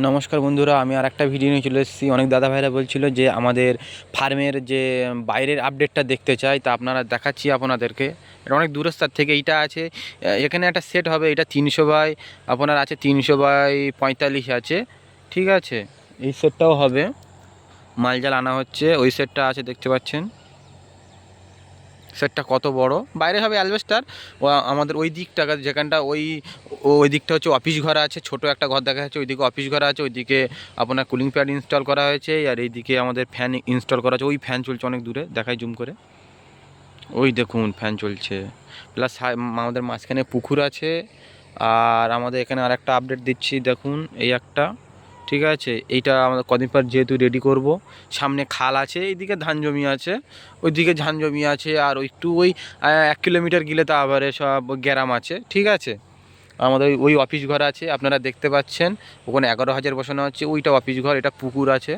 নমস্কার বন্ধুরা, আমি আর একটা ভিডিও নিয়ে চলে এসেছি। অনেক দাদা ভাইরা বলছিল যে আমাদের ফার্মের যে বাইরের আপডেটটা দেখতে চাই, তা আপনারা দেখাচ্ছি আপনাদেরকে। এটা অনেক দূরস্থার থেকে এইটা আছে। এখানে একটা সেট হবে, এটা 300 বাই আপনার আছে 300 বাই 45 আছে, ঠিক আছে। এই সেটটাও হবে, মালজাল আনা হচ্ছে। ওই সেটটা আছে, দেখতে পাচ্ছেন সেটটা কত বড়। বাইরে হবে অ্যালবেস্টার। ও আমাদের ওই দিকটা যেখানটা ওই দিকটা হচ্ছে অফিস ঘর আছে, ছোট একটা ঘর দেখা যাচ্ছে। ওইদিকে অফিস ঘর আছে, ওইদিকে আপনার কুলিং প্যাড ইনস্টল করা হয়েছে। আর এইদিকে আমাদের ফ্যান ইনস্টল করা আছে। ওই ফ্যান চলছে অনেক দূরে, দেখাই জুম করে। ওই দেখুন ফ্যান চলছে। প্লাস আমাদের মাঝখানে পুকুর আছে। আর আমাদের এখানে আর একটা আপডেট দিচ্ছি, দেখুন এই একটা, ঠিক আছে। এইটা আমাদের কদিন পর যেহেতু রেডি করব। সামনে খাল আছে, এইদিকে ধান জমি আছে, ওইদিকে ধান জমি আছে। আর একটু ওই 1 কিলোমিটার গেলে তা আবার সব গ্রাম আছে, ঠিক আছে। আমাদের ওই অফিস ঘর আছে, আপনারা দেখতে পাচ্ছেন। ওখানে 11,000 বসানো হচ্ছে, ওইটা অফিস ঘর। এটা পুকুর আছে,